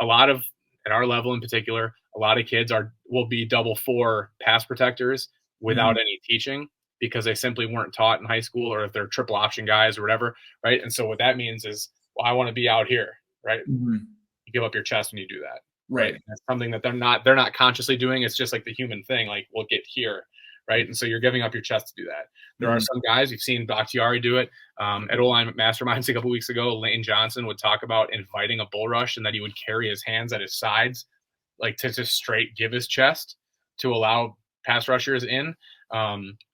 A lot of, at our level in particular, a lot of kids will be double 4 pass protectors without any teaching, because they simply weren't taught in high school, or if they're triple option guys or whatever, right? And so what that means is, well, I want to be out here, right? You give up your chest when you do that, right? That's something that they're not consciously doing. It's just like the human thing, like, we'll get here, right? And so you're giving up your chest to do that. There are some guys, you've seen Bakhtiari do it. At O-line Masterminds a couple weeks ago, Lane Johnson would talk about inviting a bull rush, and that he would carry his hands at his sides, like to just straight give his chest to allow pass rushers in.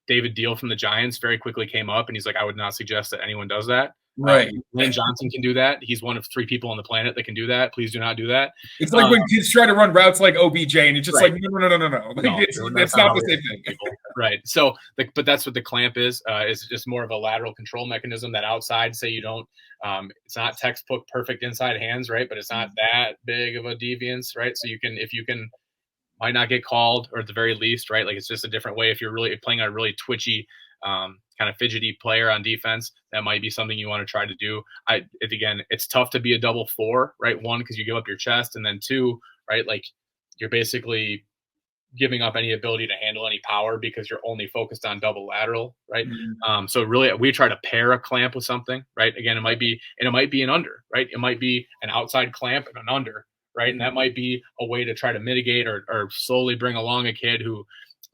David Deal from the Giants very quickly came up, and he's like, I would not suggest that anyone does that. Right. Lane Johnson can do that. He's one of 3 people on the planet that can do that. Please do not do that. It's like when kids try to run routes like OBJ, and it's just like, no. Like, no, it's not the same thing. Right. So, but that's what the clamp is just more of a lateral control mechanism. That outside, say you don't, it's not textbook perfect inside hands, right? But it's not that big of a deviance, right? So if you can, might not get called, or at the very least, right? Like it's just a different way. If you're really playing a really twitchy, kind of fidgety player on defense, that might be something you want to try to do. Again, it's tough to be a double 4, right? One, because you give up your chest, and then two, right? Like you're basically giving up any ability to handle any power because you're only focused on double lateral, right? So really, we try to pair a clamp with something, right? Again, it might be an under, right? It might be an outside clamp and an under, right? And that might be a way to try to mitigate or slowly bring along a kid who,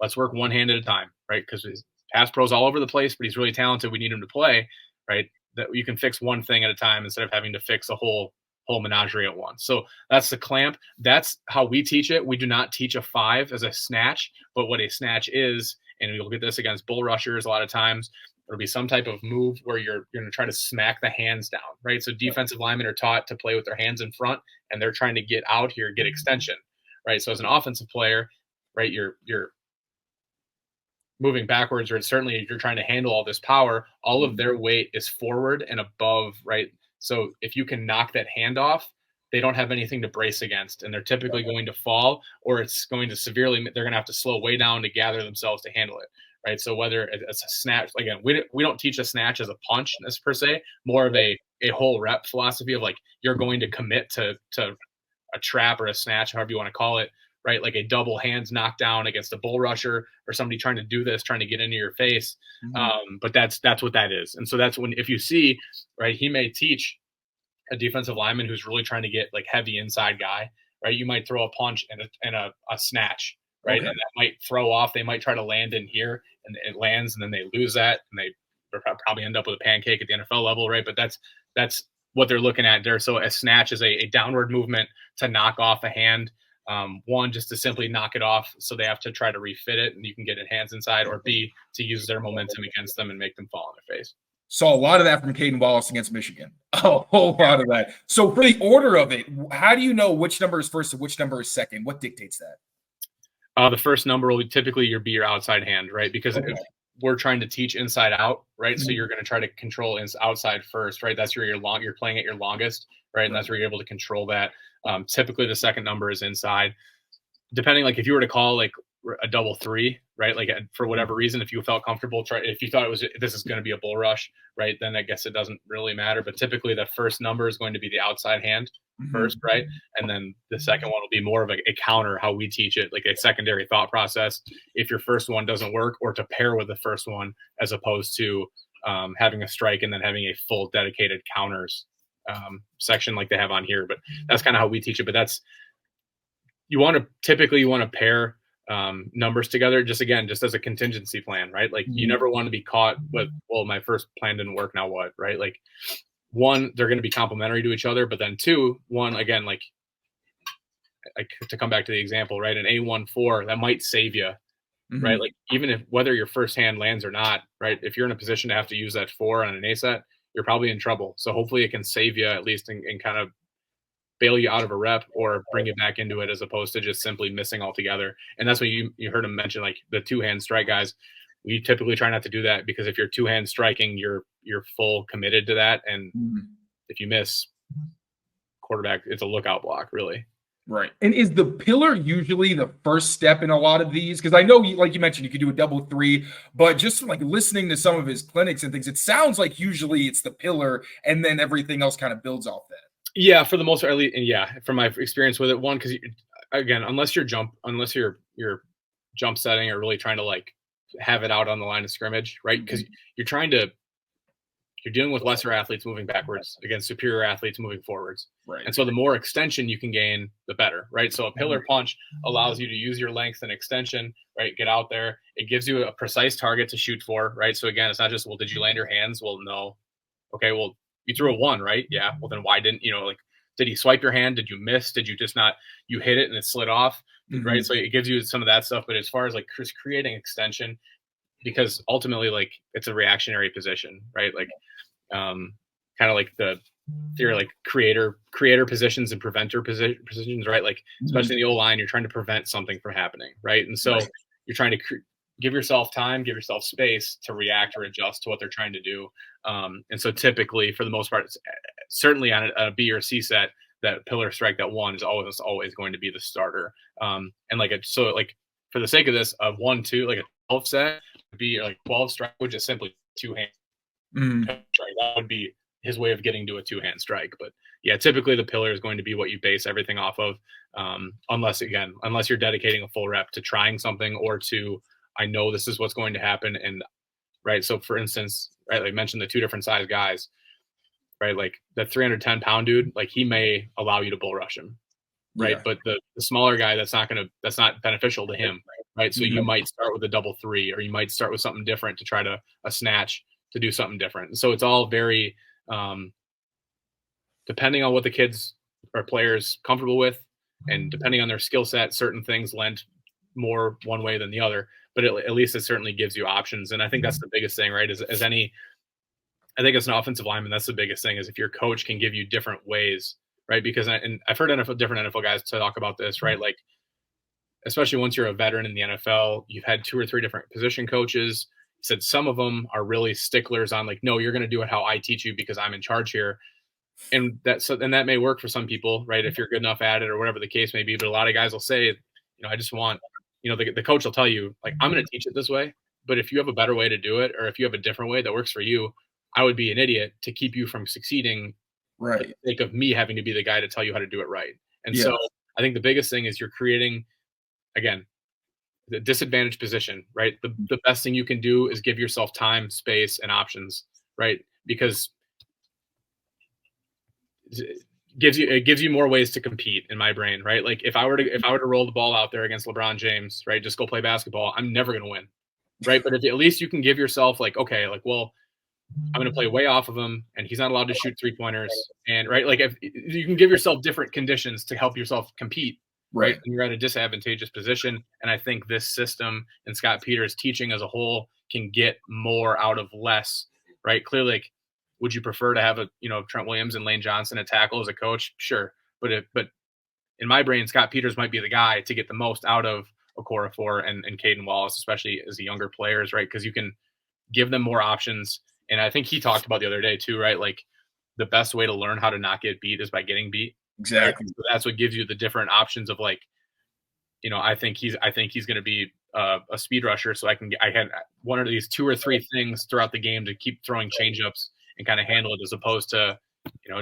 let's work one hand at a time, right? Because his pass pro's all over the place, but he's really talented. We need him to play, right? That you can fix one thing at a time instead of having to fix a whole menagerie at once. So that's the clamp. That's how we teach it. We do not teach a 5 as a snatch, but what a snatch is, and you'll get this against bull rushers a lot of times, it'll be some type of move where you're going to try to smack the hands down, right? So defensive linemen are taught to play with their hands in front, and they're trying to get out here, get extension, right? So as an offensive player, right, you're moving backwards, or certainly if you're trying to handle all this power, all of their weight is forward and above, right? So if you can knock that hand off, they don't have anything to brace against, and they're typically going to fall, or it's going to they're going to have to slow way down to gather themselves to handle it, right? So whether it's a snatch, again, we don't teach a snatch as a punch per se, more of a whole rep philosophy of like, you're going to commit to a trap or a snatch, however you want to call it, right? Like a double hands knockdown against a bull rusher or somebody trying to do this, trying to get into your face. But that's what that is. And so that's when, if you see, right, he may teach a defensive lineman who's really trying to get like heavy inside guy, right? You might throw a punch and a snatch, right? Okay. And that might throw off. They might try to land in here, and it lands, and then they lose that, and they probably end up with a pancake at the NFL level, right? But that's what they're looking at there. So a snatch is a downward movement to knock off a hand. One, just to simply knock it off, so they have to try to refit it and you can get it hands inside, or B, to use their momentum against them and make them fall on their face. Saw a lot of that from Caden Wallace against Michigan. A whole lot of that. So for the order of it, how do you know which number is first and which number is second? What dictates that? The first number will typically be your outside hand, right? Because if we're trying to teach inside out, right? Mm-hmm. So you're going to try to control outside first, right? That's where you're playing at your longest, right? And that's where you're able to control that. Typically the second number is inside. Depending, like if you were to call like a double 3, right? Like for whatever reason, if you felt comfortable, if you thought this is going to be a bull rush, right? Then I guess it doesn't really matter. But typically the first number is going to be the outside hand first, right? And then the second one will be more of a counter, how we teach it, like a secondary thought process. If your first one doesn't work, or to pair with the first one, as opposed to having a strike and then having a full dedicated counters section like they have on here. But that's kind of how we teach it. But you want to pair numbers together, just as a contingency plan, right? Like you never want to be caught with, well, my first plan didn't work, now what, right? Like one, they're going to be complementary to each other, but then two, one, again, like to come back to the example, right? An A14, that might save you, right? Like even if whether your first hand lands or not, right? If you're in a position to have to use that 4 on an A set, you're probably in trouble. So hopefully it can save you at least and kind of bail you out of a rep or bring you back into it, as opposed to just simply missing altogether. And that's what you heard him mention, like the 2-hand strike guys. We typically try not to do that, because if you're 2-hand striking, you're full committed to that. And if you miss, quarterback, it's a lookout block, really. Right. And is the pillar usually the first step in a lot of these? Because I know, like you mentioned, you could do a double 3, but just like listening to some of his clinics and things, it sounds like usually it's the pillar and then everything else kind of builds off that. Yeah, for the most part, from my experience with it, one, because again, unless you're jump setting or really trying to like have it out on the line of scrimmage, right? Because you're dealing with lesser athletes moving backwards against superior athletes moving forwards. Right. And so the more extension you can gain, the better, right? So a pillar punch allows you to use your length and extension, right? Get out there. It gives you a precise target to shoot for, right? So again, it's not just, well, did you land your hands? Well, no. Okay, well, you threw a 1, right? Yeah. Well, then why didn't, did he swipe your hand? Did you miss? Did you just not, you hit it and it slid off, right? So it gives you some of that stuff. But as far as like creating extension, because ultimately, like, it's a reactionary position, right? Like, kind of like the theory, like creator positions and preventer positions, right? Like, especially in the O-line, you're trying to prevent something from happening, right? And so you're trying to give yourself time, give yourself space to react or adjust to what they're trying to do. And so typically, for the most part, it's certainly on a B or C set, that pillar strike, that one is always going to be the starter. And so for the sake of this, a 1-2, like a 12 set would be like 12 strike, would just simply two-hand strike. That would be his way of getting to a two-hand strike. But yeah, typically the pillar is going to be what you base everything off of. Unless you're dedicating a full rep to trying something, or to, I know this is what's going to happen. And right. So for instance, right, like I mentioned the two different size guys, right? Like the 310-pound dude, like he may allow you to bull rush him. Right. Yeah. But the smaller guy, that's not beneficial to him. Right. So you might start with a double 3, or you might start with something different to try to a snatch to do something different. And so it's all very, depending on what the kids or players comfortable with, and depending on their skill set, certain things lend more one way than the other, but at least it certainly gives you options. And I think that's the biggest thing, right? I think as an offensive lineman, that's the biggest thing, is if your coach can give you different ways, right? Because I've heard different NFL guys talk about this, right? Like, especially once you're a veteran in the NFL, you've had 2 or 3 different position coaches. He said some of them are really sticklers on like, no, you're going to do it how I teach you because I'm in charge here. And that may work for some people, right? If you're good enough at it or whatever the case may be. But a lot of guys will say, I just want, the coach will tell you, like, I'm going to teach it this way, but if you have a better way to do it, or if you have a different way that works for you, I would be an idiot to keep you from succeeding, right? For the sake of me having to be the guy to tell you how to do it right. And so I think the biggest thing is you're creating, again, the disadvantaged position, right? The best thing you can do is give yourself time, space, and options, right? Because it gives you more ways to compete in my brain, right? Like if I were to roll the ball out there against LeBron James, right, just go play basketball, I'm never going to win, right? But if at least you can give yourself like, okay, like, well, I'm going to play way off of him, and he's not allowed to shoot 3-pointers, and right, like if you can give yourself different conditions to help yourself compete, right? And you're at a disadvantageous position. And I think this system and Scott Peters' teaching as a whole can get more out of less, right? Clearly, like, would you prefer to have Trent Williams and Lane Johnson at tackle as a coach? Sure. But in my brain, Scott Peters might be the guy to get the most out of Okorafor and Caden Wallace, especially as the younger players, right? Because you can give them more options. And I think he talked about the other day too, right? Like the best way to learn how to not get beat is by getting beat. Exactly. Right? So that's what gives you the different options of like, I think he's going to be a speed rusher. So I had one of these 2 or 3 things throughout the game to keep throwing changeups and kind of handle it, as opposed to,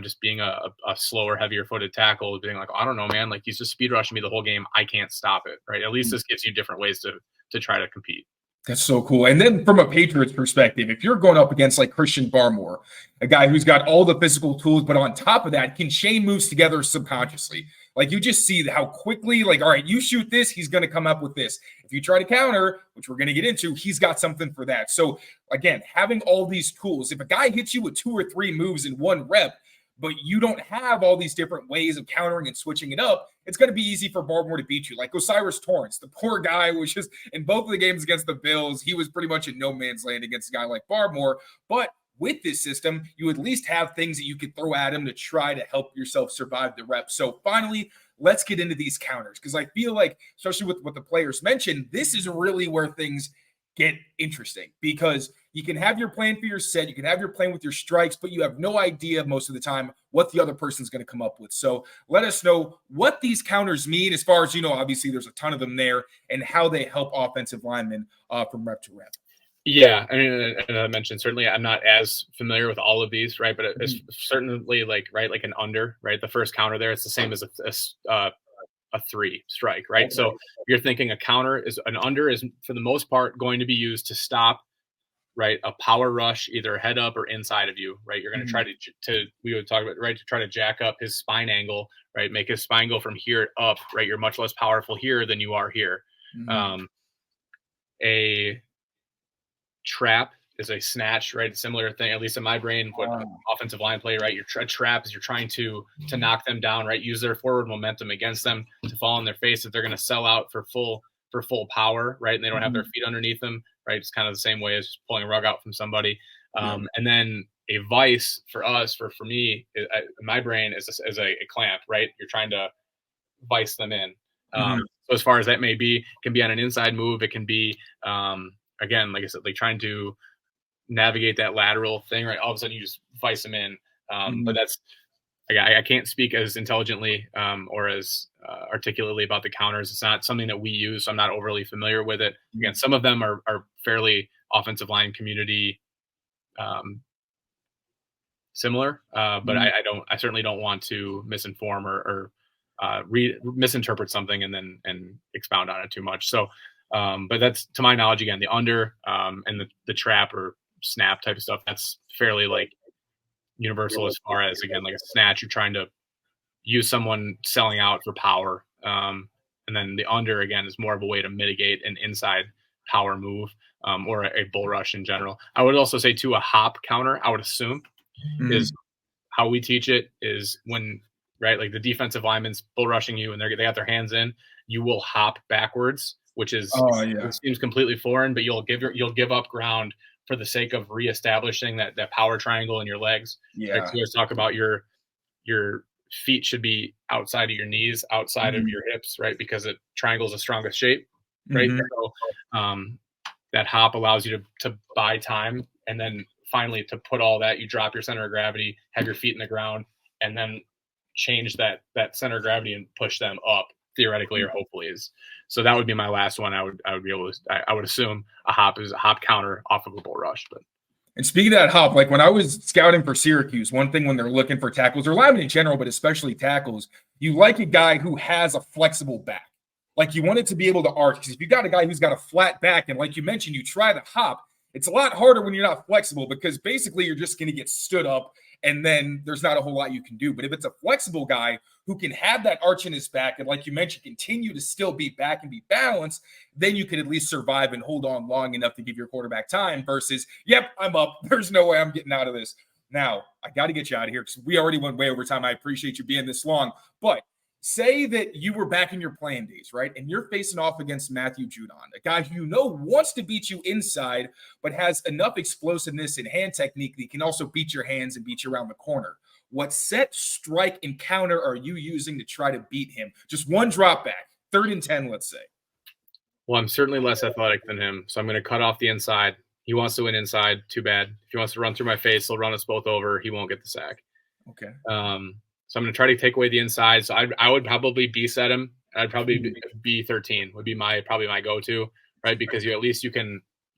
just being a slower, heavier footed tackle, being like, I don't know, man, like he's just speed rushing me the whole game. I can't stop it. Right. At least this gives you different ways to try to compete. That's so cool. And then from a Patriots perspective, if you're going up against like Christian Barmore, a guy who's got all the physical tools, but on top of that, can chain moves together subconsciously. Like you just see how quickly, like, all right, you shoot this, he's going to come up with this. If you try to counter, which we're going to get into, he's got something for that. So again, having all these tools, if a guy hits you with 2 or 3 moves in one rep, but you don't have all these different ways of countering and switching it up, it's going to be easy for Barmore to beat you. Like Osiris Torrance, the poor guy was just, in both of the games against the Bills, he was pretty much in no man's land against a guy like Barmore. But with this system, you at least have things that you could throw at him to try to help yourself survive the reps. So finally, let's get into these counters, because I feel like, especially with what the players mentioned, this is really where things get interesting, because you can have your plan for your set, you can have your plan with your strikes, but you have no idea most of the time what the other person's going to come up with. So let us know what these counters mean, as far as, obviously there's a ton of them there, and how they help offensive linemen from rep to rep. Yeah, I mean, and I mentioned, certainly I'm not as familiar with all of these, right? But it's certainly like an under, right? The first counter there, it's the same as a 3 strike, right? Okay. So you're thinking an under is for the most part going to be used to stop, right, a power rush, either head up or inside of you, right? You're going to try we would talk about, right, to try to jack up his spine angle, right? Make his spine go from here up, right? You're much less powerful here than you are here. A trap is a snatch, right? Similar thing, at least in my brain, what offensive line play, right? Your trap is you're trying to knock them down, right? Use their forward momentum against them to fall on their face if they're going to sell out for full power, right? And they don't have their feet underneath them, right? It's kind of the same way as pulling a rug out from somebody. And then a vice for me, in my brain is a clamp, right? You're trying to vice them in. So as far as that may be, it can be on an inside move. It can be, again, like I said, like trying to navigate that lateral thing, right? All of a sudden you just vice them in. But that's, I can't speak as intelligently or as articulately about the counters. It's not something that we use, so I'm not overly familiar with it. Again, some of them are fairly offensive line community similar, but I certainly don't want to misinform or misinterpret something and expound on it too much. So, but that's, to my knowledge, again, the under and the trap or snap type of stuff, that's fairly like universal as far as, again, like a snatch, you're trying to use someone selling out for power. And then the under, again, is more of a way to mitigate an inside power move or a bull rush in general. I would also say too, a hop counter, I would assume, is how we teach it is when, right, like the defensive lineman's bull rushing you and they got their hands in, you will hop backwards, which is, it seems completely foreign, but you'll give up ground for the sake of reestablishing that power triangle in your legs. Yeah. Like, so you always talk about your feet should be outside of your knees, outside of your hips, right? Because a triangle is the strongest shape, right? So that hop allows you to buy time, and then finally to put all that, you drop your center of gravity, have your feet in the ground, and then change that center of gravity and push them up theoretically or hopefully is. So that would be my last one. I would be able to, I would assume a hop is a hop counter off of a bull rush. But and speaking of that hop, like when I was scouting for Syracuse, one thing when they're looking for tackles or linemen in general, but especially tackles, you like a guy who has a flexible back. Like you want it to be able to arch, because if you got a guy who's got a flat back, and like you mentioned, you try the hop, it's a lot harder when you're not flexible, because basically you're just going to get stood up and then there's not a whole lot you can do. But if it's a flexible guy who can have that arch in his back and, like you mentioned, continue to still be back and be balanced, then you can at least survive and hold on long enough to give your quarterback time versus, yep, I'm up. There's no way I'm getting out of this. Now, I got to get you out of here because we already went way over time. I appreciate you being this long. But say that you were back in your playing days, right? And you're facing off against Matthew Judon, a guy who you know wants to beat you inside, but has enough explosiveness and hand technique that he can also beat your hands and beat you around the corner. What set, strike, and counter are you using to try to beat him? Just one drop back, 3rd and 10, let's say. Well, I'm certainly less athletic than him, so I'm going to cut off the inside. He wants to win inside, too bad. If he wants to run through my face, he'll run us both over. He won't get the sack. Okay. So I'm going to try to take away the inside. So I would probably B-set him. I'd probably be 13 would be probably my go-to, right? Because you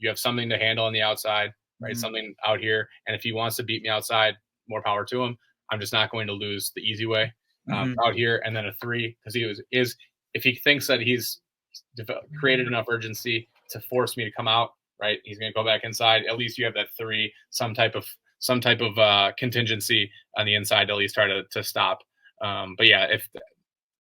have something to handle on the outside, right? Something out here. And if he wants to beat me outside, more power to him. I'm just not going to lose the easy way out here. And then a 3, because if he thinks that he's created enough urgency to force me to come out, right? He's going to go back inside. At least you have that 3, some type of contingency on the inside to at least try to stop. But yeah, if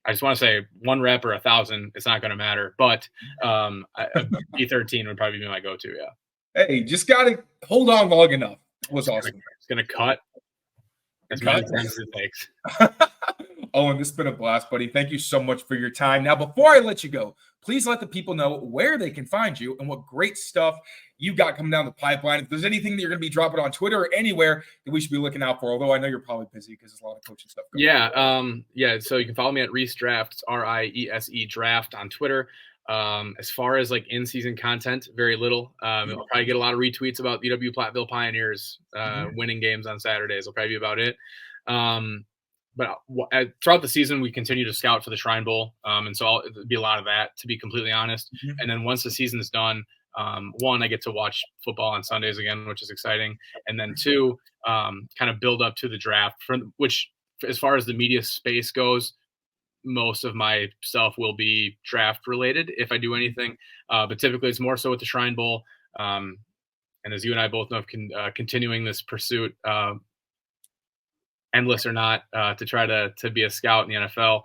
I just want to say 1 rep or 1,000, it's not going to matter. But B13 would probably be my go-to. Yeah. Hey, just got to hold on long enough. It was awesome. It's going to cut as many times as it takes. Owen, this has been a blast, buddy. Thank you so much for your time. Now, before I let you go, please let the people know where they can find you and what great stuff you got coming down the pipeline. If there's anything that you're going to be dropping on Twitter or anywhere that we should be looking out for, although I know you're probably busy because there's a lot of coaching stuff going on. Yeah. So you can follow me at Riese Draft, RIESE Draft on Twitter. As far as like in-season content, very little. I'll probably get a lot of retweets about UW-Platteville Pioneers winning games on Saturdays. Will probably be about it. But throughout the season, we continue to scout for the Shrine Bowl. And so it'll be a lot of that, to be completely honest. And then once the season's done, 1, I get to watch football on Sundays again, which is exciting. And then 2, kind of build up to the draft, which as far as the media space goes, most of my stuff will be draft related if I do anything. But typically it's more so with the Shrine Bowl. And as you and I both know, continuing this pursuit, endless or not, to try to be a scout in the NFL.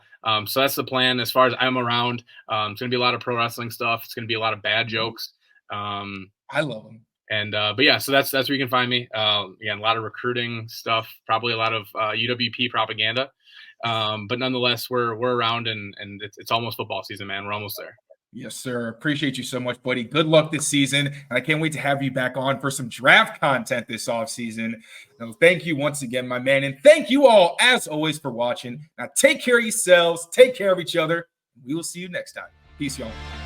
So that's the plan. As far as I'm around, it's going to be a lot of pro wrestling stuff. It's going to be a lot of bad jokes. I love them. And but yeah, so that's where you can find me. Again, a lot of recruiting stuff, probably a lot of UWP propaganda. But nonetheless, we're around, and it's almost football season, man. We're almost there. Yes, sir. Appreciate you so much, buddy. Good luck this season. And I can't wait to have you back on for some draft content this offseason. So thank you once again, my man. And thank you all, as always, for watching. Now, take care of yourselves. Take care of each other. We will see you next time. Peace, y'all.